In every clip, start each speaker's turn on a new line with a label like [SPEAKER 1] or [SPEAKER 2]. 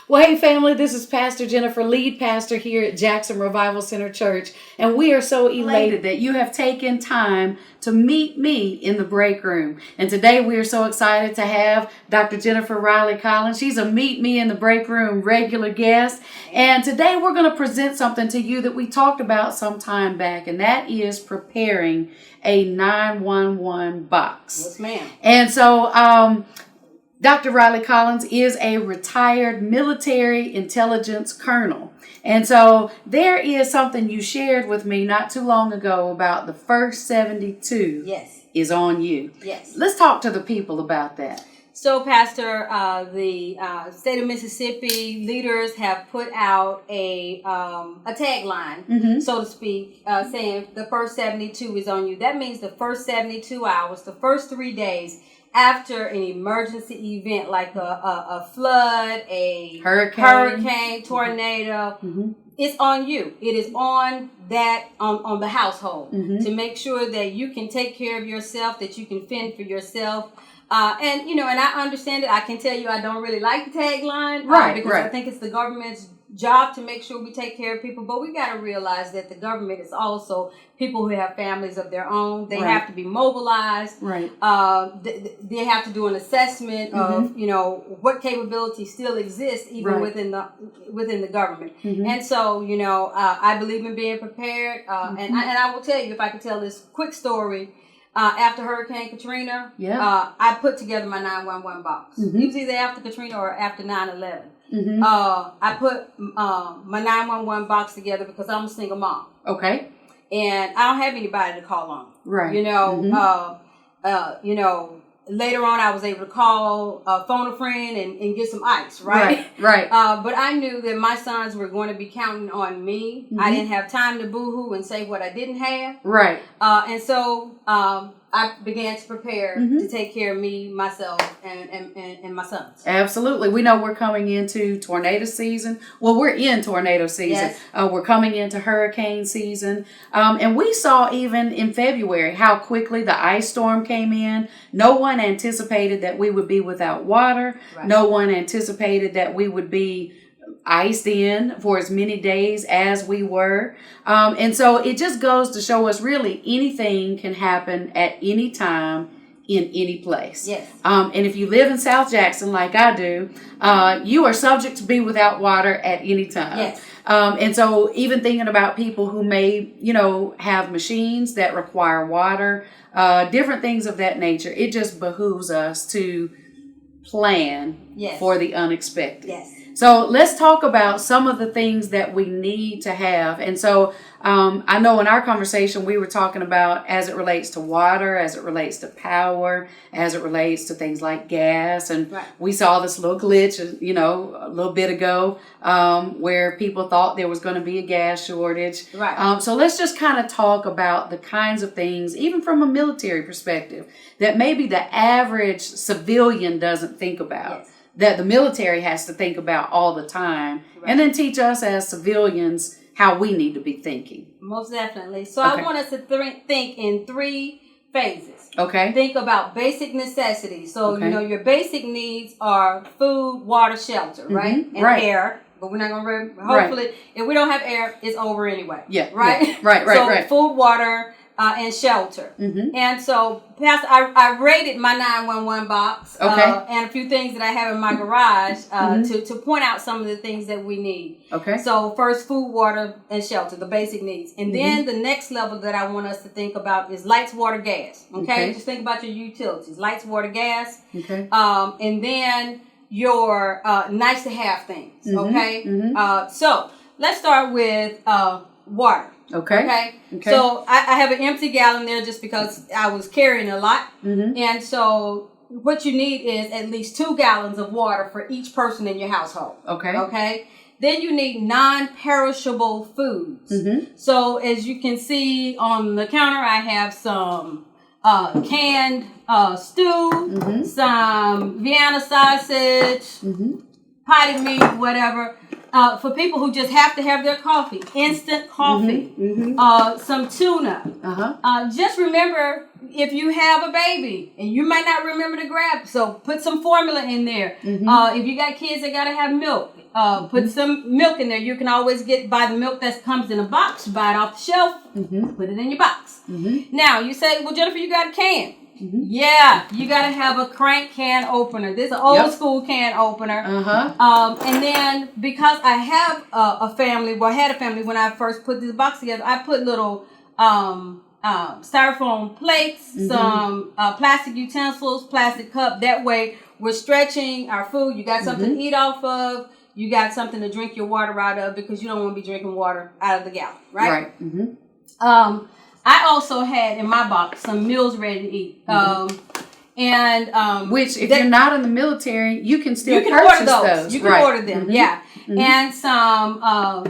[SPEAKER 1] Well, hey, family, this is Pastor Jennifer, lead pastor here at Jackson Revival Center Church, and we are so elated that you have taken time to meet me in the break room. And today we are so excited to have Dr. Jennifer Riley Collins. She's a Meet Me in the Break Room regular guest, and today we're going to present something to you that we talked about some time back, and that is preparing a 911 box.
[SPEAKER 2] Yes, ma'am.
[SPEAKER 1] And so, Dr. Riley Collins is a retired military intelligence colonel. And so there is something you shared with me not too long ago about the first 72
[SPEAKER 2] Yes.
[SPEAKER 1] is on you.
[SPEAKER 2] Yes.
[SPEAKER 1] Let's talk to the people about that.
[SPEAKER 2] So, Pastor, the state of Mississippi leaders have put out a tagline, so to speak, saying the first 72 is on you. That means the first 72 hours, the first 3 days, after an emergency event like a flood, a hurricane, tornado, it's on you. It is on that on the household to make sure that you can take care of yourself, that you can fend for yourself. And I understand it. I can tell you I don't really like the tagline, because I think it's the government's job to make sure we take care of people. But we got to realize that the government is also people who have families of their own. They have to be mobilized. Right. They have to do an assessment of what capabilities still exist even within the government. And so I believe in being prepared. And I will tell you, if I could tell this quick story. After Hurricane Katrina, I put together my 911 box. It was either after Katrina or after 9/11. I put my 911 box together because I'm a single mom. Okay. And I don't have anybody to call on. Right. Later on, I was able to call, phone a friend and get some ice, right? Right. But I knew that my sons were going to be counting on me. I didn't have time to boo-hoo and say what I didn't have. Right. And so I began to prepare to take care of me, myself, and my sons. Absolutely. We know we're coming into tornado season. Well, we're in tornado season. Yes. We're coming into hurricane season. And we saw even in February how quickly the ice storm came in. No one anticipated that we would be without water. Right. No one anticipated that we would be iced in for as many days as we were. And so it just goes to show us really anything can happen at any time in any place. Yes. And if you live in South Jackson like I do, you are subject to be without water at any time. Yes. And so even thinking about people who may, have machines that require water, different things of that nature, it just behooves us to plan for the unexpected. Yes. So let's talk about some of the things that we need to have. And so I know in our conversation we were talking about as it relates to water, as it relates to power, as it relates to things like gas. And we saw this little glitch, a little bit ago where people thought there was going to be a gas shortage. Right. So let's just kind of talk about the kinds of things, even from a military perspective, that maybe the average civilian doesn't think about. Yes. That the military has to think about all the time, and then teach us as civilians how we need to be thinking. Most definitely. So I want us to think in 3 phases. Okay. Think about basic necessities. So, your basic needs are food, water, shelter, right? And air. But we're not going to, hopefully, if we don't have air, it's over anyway. Yeah. Right? Yeah. Right. Food, water, and shelter. And so, Pastor, I rated my 911 box and a few things that I have in my garage to point out some of the things that we need. Okay. So first, food, water, and shelter, the basic needs. And then the next level that I want us to think about is lights, water, gas. Okay? Just think about your utilities. Lights, water, gas. Okay. And then your nice to have things. Okay? So let's start with water. Okay. So I have an empty gallon there just because I was carrying a lot. And so what you need is at least 2 gallons of water for each person in your household. Okay. Then you need non-perishable foods. So as you can see on the counter, I have some canned stew, some Vienna sausage, potted meat, whatever. For people who just have to have their coffee, instant coffee, some tuna. Just remember if you have a baby and you might not remember to grab, so put some formula in there. If you got kids that gotta have milk, put some milk in there. You can always buy the milk that comes in a box. Buy it off the shelf. Put it in your box. Now you say, well, Jennifer, you got a can. Yeah, you got to have a crank can opener. This is an old school can opener. And then because I have a family, well, I had a family when I first put this box together, I put little styrofoam plates, some plastic utensils, plastic cup. That way we're stretching our food. You got something to eat off of. You got something to drink your water out of, because you don't want to be drinking water out of the gallon, right? I also had in my box some meals ready to eat.
[SPEAKER 1] Which, if you're not in the military, you can still purchase those.
[SPEAKER 2] You can order them, and some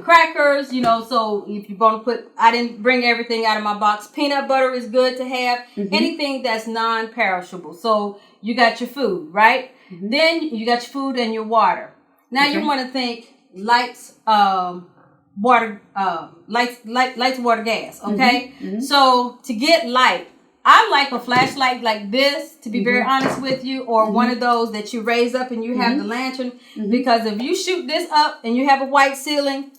[SPEAKER 2] crackers, so if you're going to put, I didn't bring everything out of my box. Peanut butter is good to have. Anything that's non-perishable. So you got your food, right? Then you got your food and your water. Now you want to think lights, water, gas. Okay. So to get light, I like a flashlight like this, to be very honest with you, or one of those that you raise up and you have the lantern, because if you shoot this up and you have a white ceiling,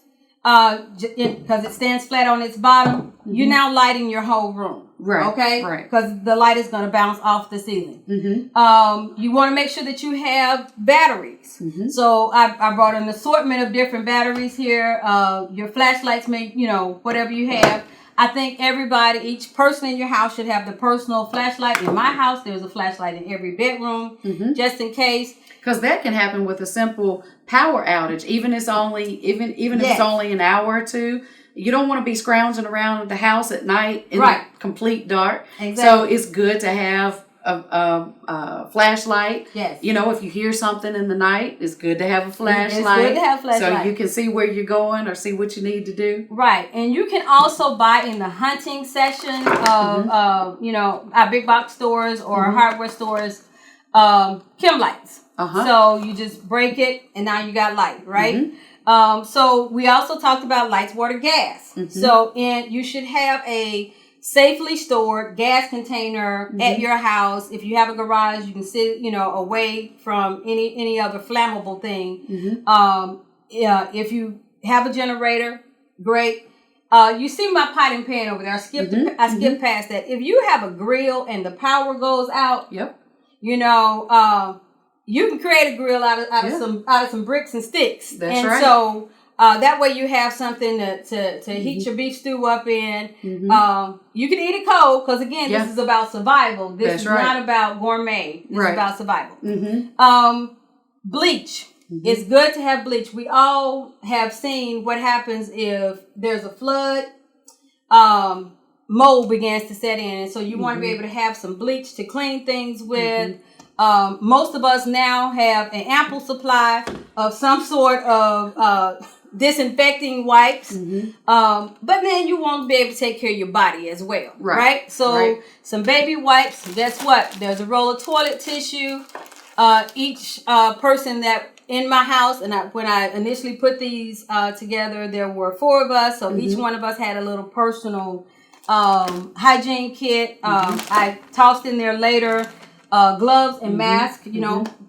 [SPEAKER 2] because it stands flat on its bottom, you're now lighting your whole room. Okay? Because the light is going to bounce off the ceiling. You want to make sure that you have batteries. So I brought an assortment of different batteries here. Your flashlights may, whatever you have. I think each person in your house should have the personal flashlight. In my house, there's a flashlight in every bedroom, just in case.
[SPEAKER 1] Because that can happen with a simple power outage, even if it's only an hour or two. You don't want to be scrounging around the house at night in the complete dark. So it's good to have a flashlight. If you hear something in the night, it's good to have a flashlight. It's good to have a flashlight. So you can see where you're going or see what you need to do. Right.
[SPEAKER 2] And you can also buy in the hunting section of, our big box stores or hardware stores, chem lights. So you just break it and now you got light, right? So we also talked about lights, water, gas. So you should have a safely stored gas container at your house. If you have a garage, you can sit, away from any other flammable thing. If you have a generator, great. You see my pot and pan over there. I skipped past that. If you have a grill and the power goes out, you can create a grill out of some bricks and sticks. That's right. So that way you have something to heat your beef stew up in. You can eat it cold, because again, this is about survival. This is not about gourmet. This is about survival. Bleach. It's good to have bleach. We all have seen what happens if there's a flood. Mold begins to set in, and so you want to be able to have some bleach to clean things with. Most of us now have an ample supply of some sort of disinfecting wipes. But then you want to be able to take care of your body as well. Right? So some baby wipes. Guess what? There's a roll of toilet tissue. Each person that in my house, and when I initially put these together, there were 4 of us. So each one of us had a little personal hygiene kit. I tossed in there later gloves and masks,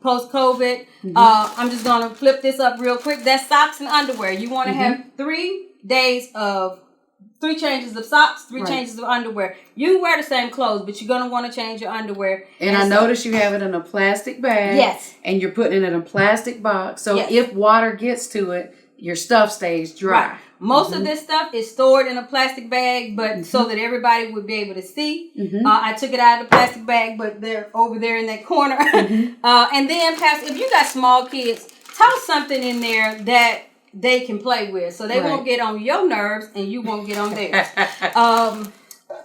[SPEAKER 2] post-COVID. I'm just going to flip this up real quick. That's socks and underwear. You want to have 3 changes of socks, 3 changes of underwear. You can wear the same clothes, but you're going to want to change your underwear.
[SPEAKER 1] And I noticed you have it in a plastic bag. Yes. And you're putting it in a plastic box. So if water gets to it, your stuff stays dry. Right.
[SPEAKER 2] Most of this stuff is stored in a plastic bag, but so that everybody would be able to see. I took it out of the plastic bag, but they're over there in that corner. And then, Pastor, if you got small kids, toss something in there that they can play with, so they won't get on your nerves and you won't get on theirs.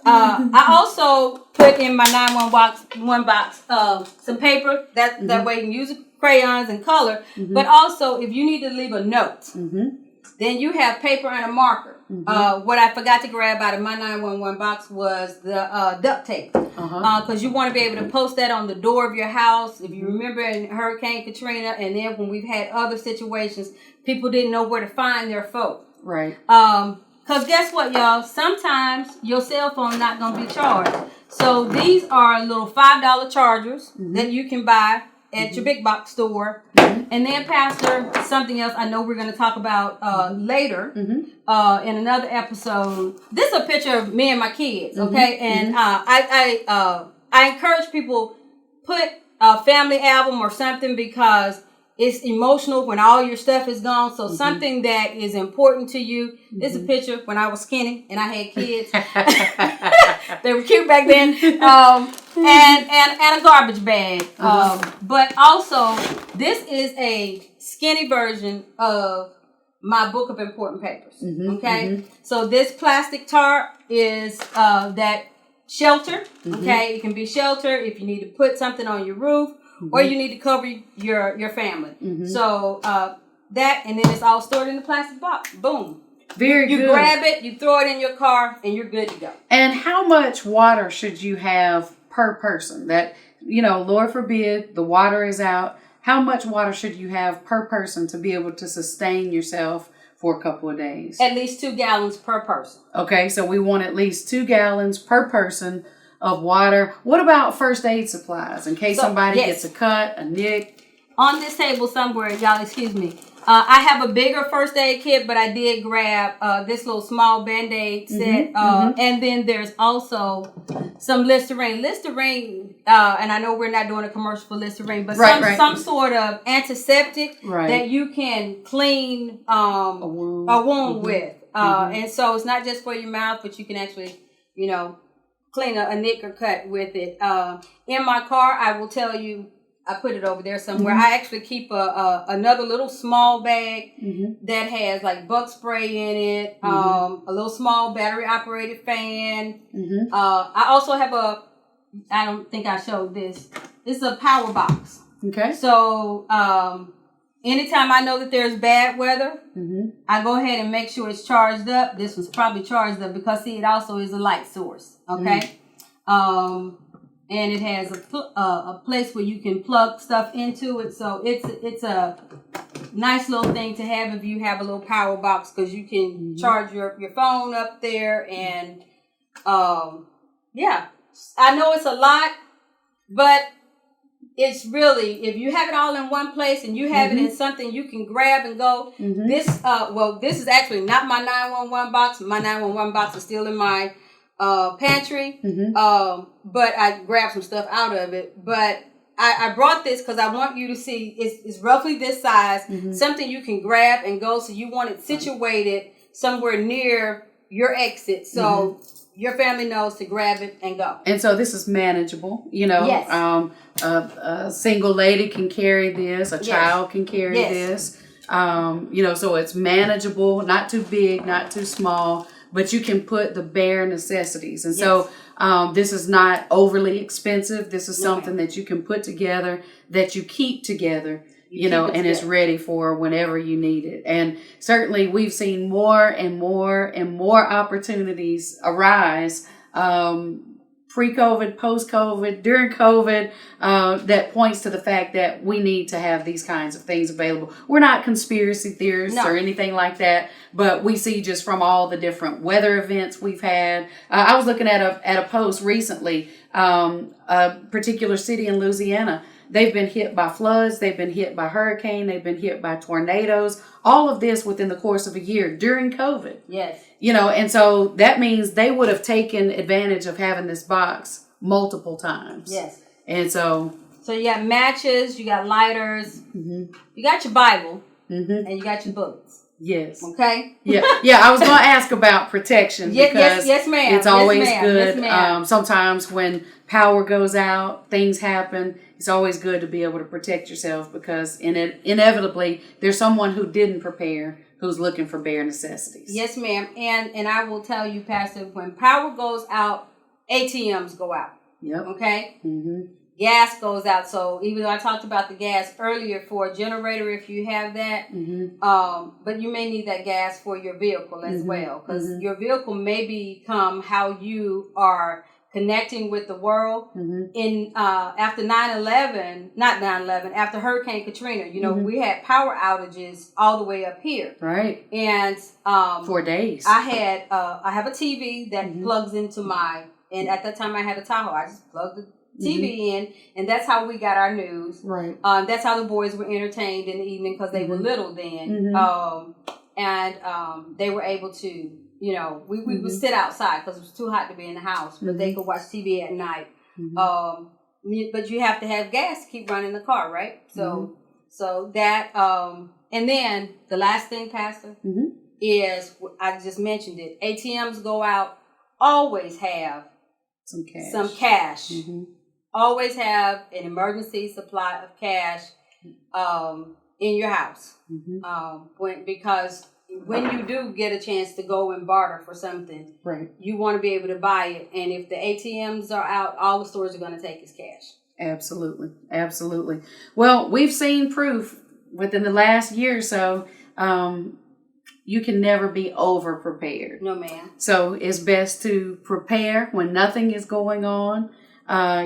[SPEAKER 2] I also put in my 911 box some paper that way you can use crayons and color. But also, if you need to leave a note, then you have paper and a marker. What I forgot to grab out of my 911 box was the duct tape. Because you want to be able to post that on the door of your house. If you remember in Hurricane Katrina, and then when we've had other situations, people didn't know where to find their folk. Right. Because guess what, y'all? Sometimes your cell phone not going to be charged. So these are little $5 chargers that you can buy at your big box store. And then, Pastor, something else I know we're going to talk about later in another episode. This is a picture of me and my kids, okay? And I encourage people, put a family album or something, because it's emotional when all your stuff is gone. So something that is important to you. This is a picture when I was skinny and I had kids. They were cute back then. And a garbage bag. But also, this is a skinny version of my book of important papers. Okay? So this plastic tarp is that shelter. Okay? It can be shelter if you need to put something on your roof. Or you need to cover your family. So that, and then it's all stored in the plastic box. Boom.
[SPEAKER 1] Very good.
[SPEAKER 2] You grab it, you throw it in your car, and you're good to go.
[SPEAKER 1] And how much water should you have per person? That, Lord forbid, the water is out. How much water should you have per person to be able to sustain yourself for a couple of days?
[SPEAKER 2] At least 2 gallons per person.
[SPEAKER 1] Okay, so we want at least 2 gallons per person of water. What about first aid supplies in case somebody gets a cut, a nick?
[SPEAKER 2] On this table somewhere, y'all excuse me, I have a bigger first aid kit, but I did grab this little small Band-Aid set. And then there's also some Listerine. Listerine, and I know we're not doing a commercial for Listerine, but some sort of antiseptic that you can clean a wound with. And so it's not just for your mouth, but you can actually, clean a nick or cut with it. In my car, I will tell you, I put it over there somewhere. I actually keep another little small bag that has like bug spray in it, a little small battery operated fan. I also have I don't think I showed this. This is a power box. Okay. So anytime I know that there's bad weather, I go ahead and make sure it's charged up. This one's probably charged up because, see, it also is a light source. Okay. And it has a place where you can plug stuff into it. So it's a nice little thing to have if you have a little power box, because you can charge your phone up there. And I know it's a lot, but it's really, if you have it all in one place and you have it in something you can grab and go. This is actually not my 911 box. My 911 box is still in my pantry, but I grabbed some stuff out of it. But I brought this because I want you to see it's roughly this size, something you can grab and go. So you want it situated somewhere near your exit, so your family knows to grab it and go. And so this is manageable, Yes. A single lady can carry this, a child can carry this, so it's manageable, not too big, not too small. But you can put the bare necessities. And so this is not overly expensive. This is something that you can put together, that you keep together, and it's ready for whenever you need it. And certainly we've seen more and more and more opportunities arise, pre-COVID, post-COVID, during COVID, that points to the fact that we need to have these kinds of things available. We're not conspiracy theorists or anything like that, but we see just from all the different weather events we've had. I was looking at a post recently, a particular city in Louisiana. They've been hit by floods, they've been hit by hurricane, they've been hit by tornadoes, all of this within the course of a year during COVID. Yes. And so that means they would have taken advantage of having this box multiple times. Yes. And so you got matches, you got lighters, you got your Bible, and you got your bullets. Yes. Okay. Yeah. I was going to ask about protection because yes, ma'am. It's always good. Yes, ma'am. Sometimes when power goes out, things happen. It's always good to be able to protect yourself because inevitably there's someone who didn't prepare who's looking for bare necessities. Yes, ma'am. And I will tell you, Pastor, when power goes out, ATMs go out. Yep. Okay. Gas goes out. So even though I talked about the gas earlier for a generator, if you have that, but you may need that gas for your vehicle as well, because your vehicle may become how you are connecting with the world. In after 9/11, not 9/11, after Hurricane Katrina, we had power outages all the way up here. Right. And for days. I have a TV that plugs into my And at that time I had a Tahoe. I just plugged the TV in, and that's how we got our news.
[SPEAKER 1] Right.
[SPEAKER 2] That's how the boys were entertained in the evening because they were little then. And they were able to, you know, we would sit outside because it was too hot to be in the house, but they could watch TV at night. But you have to have gas to keep running the car, right? So that, and then the last thing, Pastor, is, I just mentioned it, ATMs go out, always have some cash. Always have an emergency supply of cash in your house. Because when you do get a chance to go and barter for something, you want to be able to buy it. And if the ATMs are out, all the stores are going to take is cash.
[SPEAKER 1] Absolutely. Absolutely. Well, we've seen proof within the last year or so. You can never be over prepared.
[SPEAKER 2] No, ma'am.
[SPEAKER 1] So it's best to prepare when nothing is going on.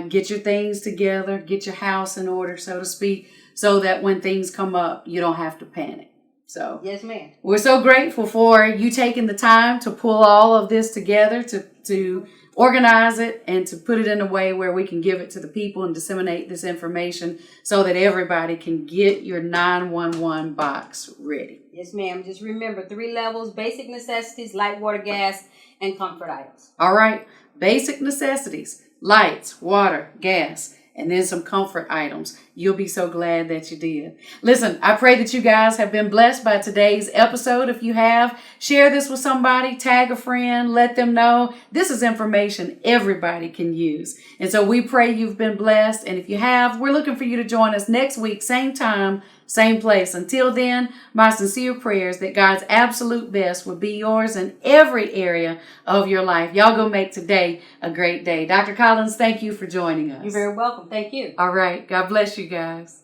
[SPEAKER 1] Get your things together, get your house in order, so to speak, so that when things come up, you don't have to panic. So
[SPEAKER 2] yes, ma'am.
[SPEAKER 1] We're so grateful for you taking the time to pull all of this together, to organize it and to put it in a way where we can give it to the people and disseminate this information so that everybody can get your 911 box ready.
[SPEAKER 2] Yes, ma'am. Just remember 3 levels: basic necessities, light, water, gas, and comfort items.
[SPEAKER 1] All right. Basic necessities: lights, water, gas, and then some comfort items. You'll be so glad that you did. Listen, I pray that you guys have been blessed by today's episode. If you have, share this with somebody, tag a friend, let them know. This is information everybody can use. And so we pray you've been blessed. And if you have, we're looking for you to join us next week, same time, same place. Until then, my sincere prayers that God's absolute best will be yours in every area of your life. Y'all go make today a great day. Dr. Collins, thank you for joining us.
[SPEAKER 2] You're very welcome. Thank you.
[SPEAKER 1] All right. God bless you guys.